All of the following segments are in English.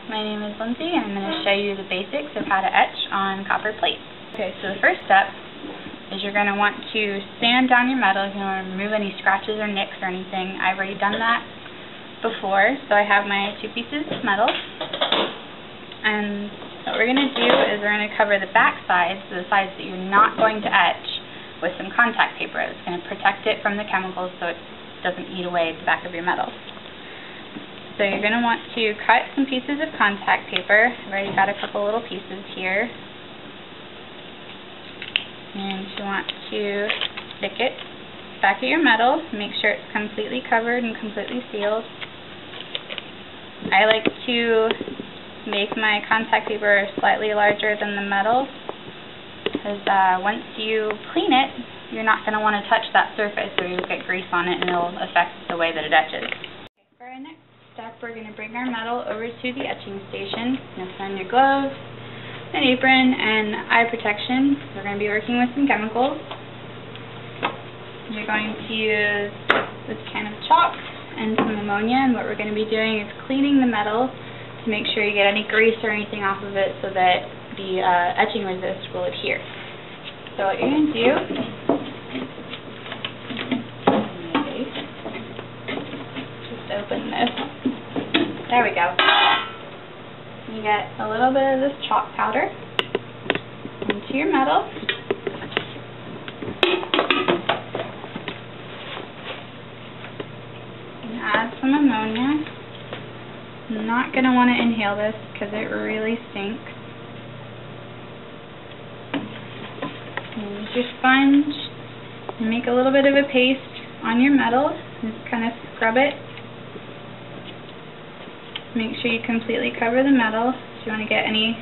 My name is Lindsay, and I'm going to show you the basics of how to etch on copper plates. Okay, so the first step is you're going to want to sand down your metal. You don't want to remove any scratches or nicks or anything. I've already done that before, so I have my two pieces of metal. And what we're going to do is we're going to cover the back sides, so the sides that you're not going to etch, with some contact paper. It's going to protect it from the chemicals so it doesn't eat away the back of your metal. So you're going to want to cut some pieces of contact paper. I've already got a couple little pieces here. And you want to stick it back at your metal. Make sure it's completely covered and completely sealed. I like to make my contact paper slightly larger than the metal, because once you clean it, you're not going to want to touch that surface or you'll get grease on it and it'll affect the way that it etches. For our next step, we're going to bring our metal over to the etching station. You'll find your gloves, an apron, and eye protection. We're going to be working with some chemicals. You're going to use this can of chalk and some ammonia, and what we're going to be doing is cleaning the metal to make sure you get any grease or anything off of it so that the etching resist will adhere. So what you're going to do, just open this. There we go. You get a little bit of this chalk powder into your metal. And add some ammonia. I'm not going to want to inhale this because it really stinks. And use your sponge and make a little bit of a paste on your metal. Just kind of scrub it. Make sure you completely cover the metal if you want to get any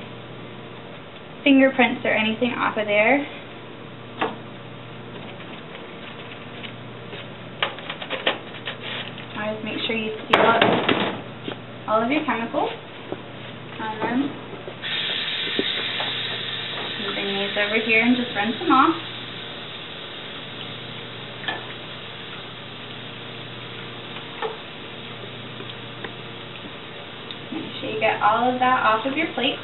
fingerprints or anything off of there. Always make sure you seal up all of your chemicals on them. You bring these over here and just rinse them off. Make sure you get all of that off of your plate.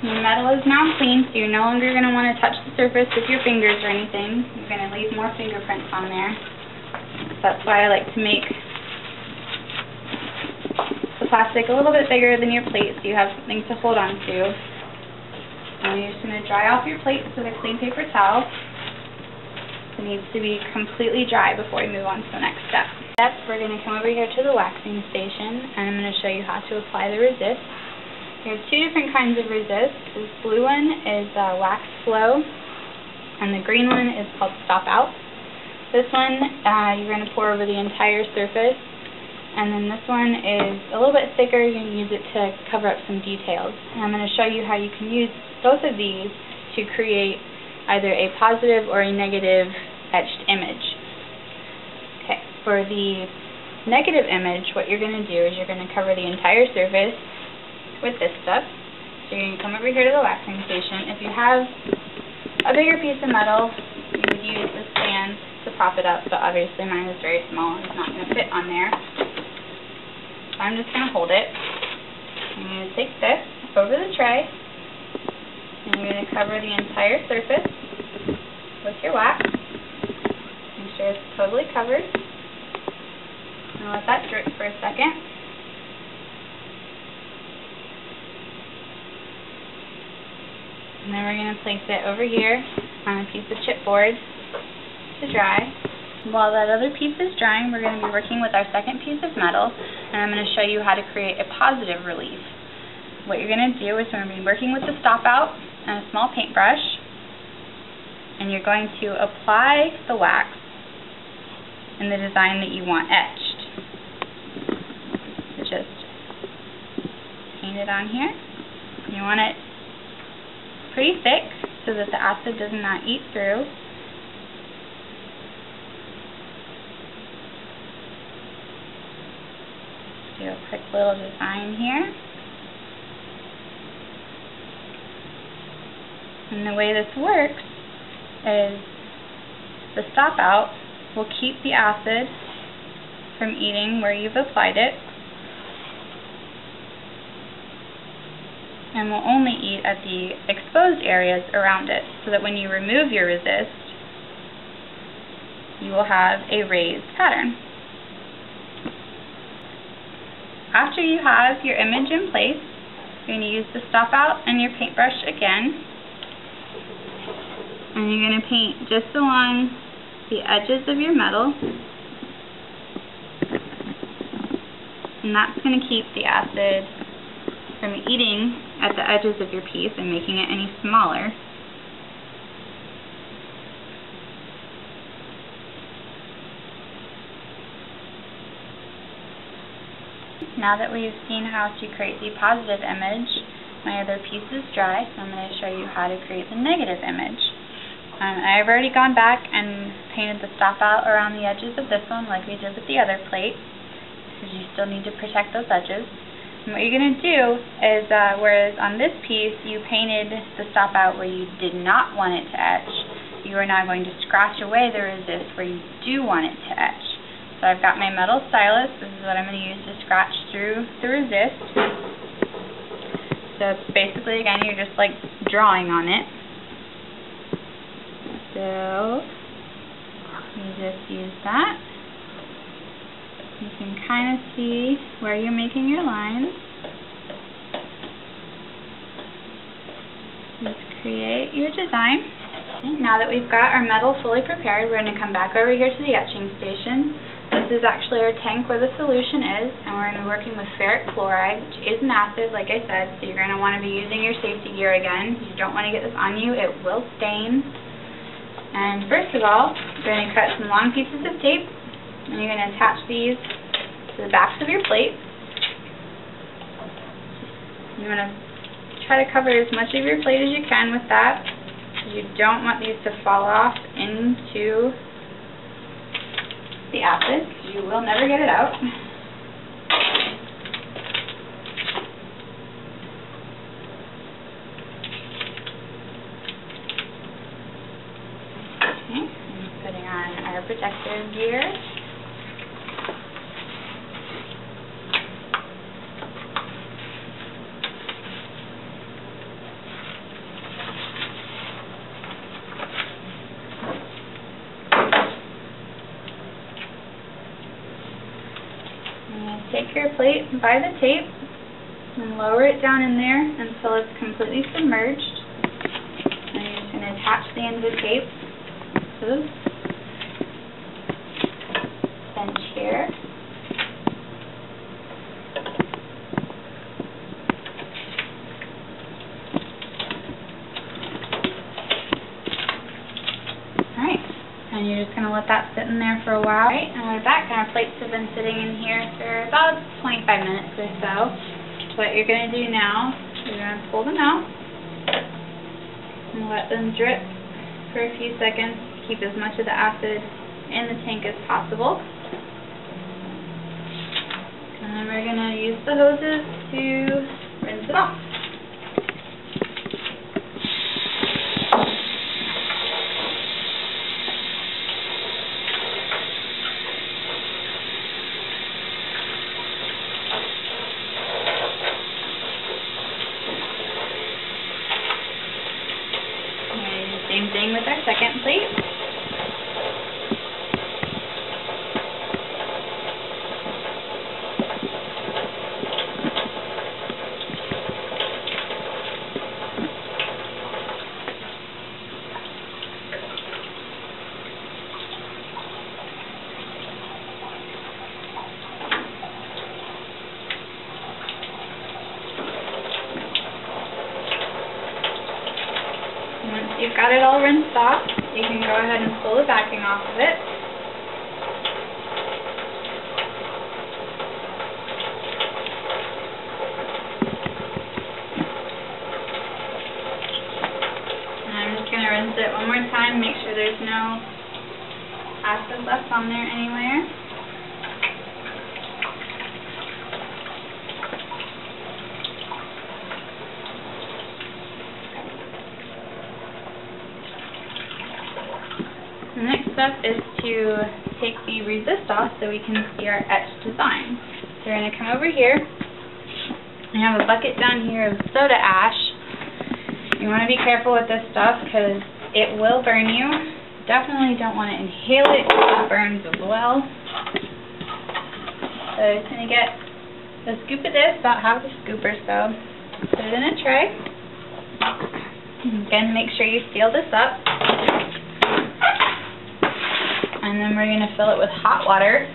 Your metal is now clean, so you're no longer going to want to touch the surface with your fingers or anything. You're going to leave more fingerprints on there. That's why I like to make the plastic a little bit bigger than your plate so you have something to hold on to. And you're just going to dry off your plate with a clean paper towel. It needs to be completely dry before we move on to the next step. Next, we're going to come over here to the waxing station, and I'm going to show you how to apply the resist. There are two different kinds of resist. This blue one is wax flow, and the green one is called stop out. This one you're going to pour over the entire surface, and then this one is a little bit thicker. You're going to use it to cover up some details. And I'm going to show you how you can use both of these to create either a positive or a negative etched image. Okay, for the negative image, what you're going to do is you're going to cover the entire surface with this stuff. So you're going to come over here to the waxing station. If you have a bigger piece of metal, you would use the stand to prop it up, but obviously mine is very small and it's not going to fit on there. So I'm just going to hold it. I'm going to take this over the tray, and you're going to cover the entire surface with your wax. Make sure it's totally covered. And let that drip for a second. And then we're going to place it over here on a piece of chipboard to dry. While that other piece is drying, we're going to be working with our second piece of metal, and I'm going to show you how to create a positive relief. What you're going to do is we're going to be working with the stop out and a small paintbrush, and you're going to apply the wax in the design that you want etched. So just paint it on here. You want it pretty thick so that the acid does not eat through. Do a quick little design here. And the way this works is the stop out will keep the acid from eating where you've applied it, and will only eat at the exposed areas around it, so that when you remove your resist, you will have a raised pattern. After you have your image in place, you're going to use the stop out and your paintbrush again, and you're going to paint just along the edges of your metal, and that's going to keep the acid from eating at the edges of your piece and making it any smaller. Now that we've seen how to create the positive image, my other piece is dry, so I'm going to show you how to create the negative image. I've already gone back and painted the stop out around the edges of this one like we did with the other plate, because you still need to protect those edges. And what you're going to do is, whereas on this piece you painted the stop out where you did not want it to etch, you are now going to scratch away the resist where you do want it to etch. So I've got my metal stylus. This is what I'm going to use to scratch through the resist. So basically, again, you're just like drawing on it. So you just use that. You can kind of see where you're making your lines. Just create your design. Now that we've got our metal fully prepared, we're going to come back over here to the etching station. This is actually our tank where the solution is, and we're going to be working with ferric chloride, which is an acid, like I said, so you're going to want to be using your safety gear again. You don't want to get this on you. It will stain. And first of all, we're going to cut some long pieces of tape, and you're going to attach these to the backs of your plate. You want to try to cover as much of your plate as you can with that, because you don't want these to fall off into the acid, because you will never get it out. Okay, and putting on our protective gear. Take your plate by the tape and lower it down in there until it's completely submerged. And you're just going to attach the end of the tape to the bench here. And you're just going to let that sit in there for a while. Right, and with that, our plates have been sitting in here for about 25 minutes or so. What you're going to do now, you're going to pull them out and let them drip for a few seconds to keep as much of the acid in the tank as possible. And then we're going to use the hoses to rinse it off. Same thing with our second plate. Once you've got it all rinsed off, you can go ahead and pull the backing off of it. And I'm just going to rinse it one more time, make sure there's no acid left on there anywhere. The next step is to take the resist off so we can see our etched design. So we're going to come over here. I have a bucket down here of soda ash. You want to be careful with this stuff because it will burn you. Definitely don't want to inhale it because it burns as well. So I'm just going to get a scoop of this, about half a scoop or so. Put it in a tray. Again, make sure you seal this up. And then we're going to fill it with hot water.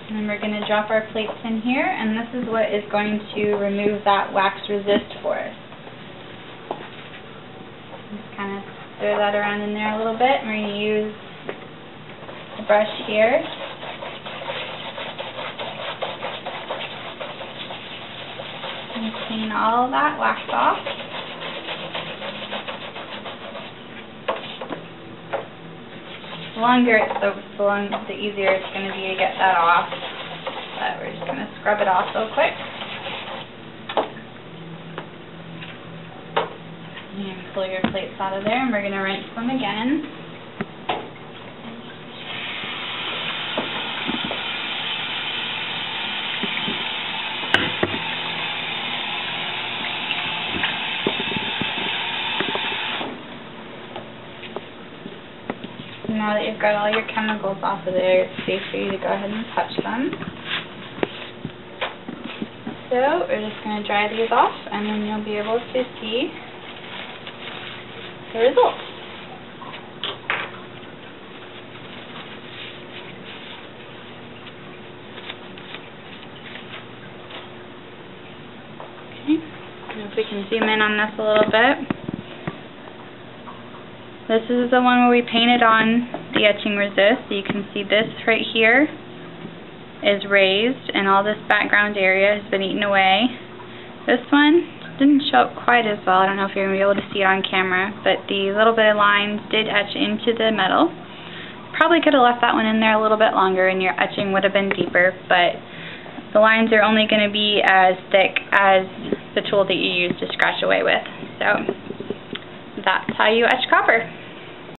And then we're going to drop our plates in here, and this is what is going to remove that wax resist for us. Just kind of stir that around in there a little bit. We're going to use the brush here. And clean all that wax off. The longer it soaks, the easier it's going to be to get that off. But we're just going to scrub it off real quick. And pull your plates out of there, and we're going to rinse them again. Now that you've got all your chemicals off of there, it's safe for you to go ahead and touch them. So we're just going to dry these off, and then you'll be able to see the results. Okay, if we can zoom in on this a little bit. This is the one where we painted on the etching resist. So you can see this right here is raised, and all this background area has been eaten away. This one didn't show up quite as well. I don't know if you're going to be able to see it on camera, but the little bit of lines did etch into the metal. Probably could have left that one in there a little bit longer and your etching would have been deeper, but the lines are only going to be as thick as the tool that you use to scratch away with. So that's how you etch copper.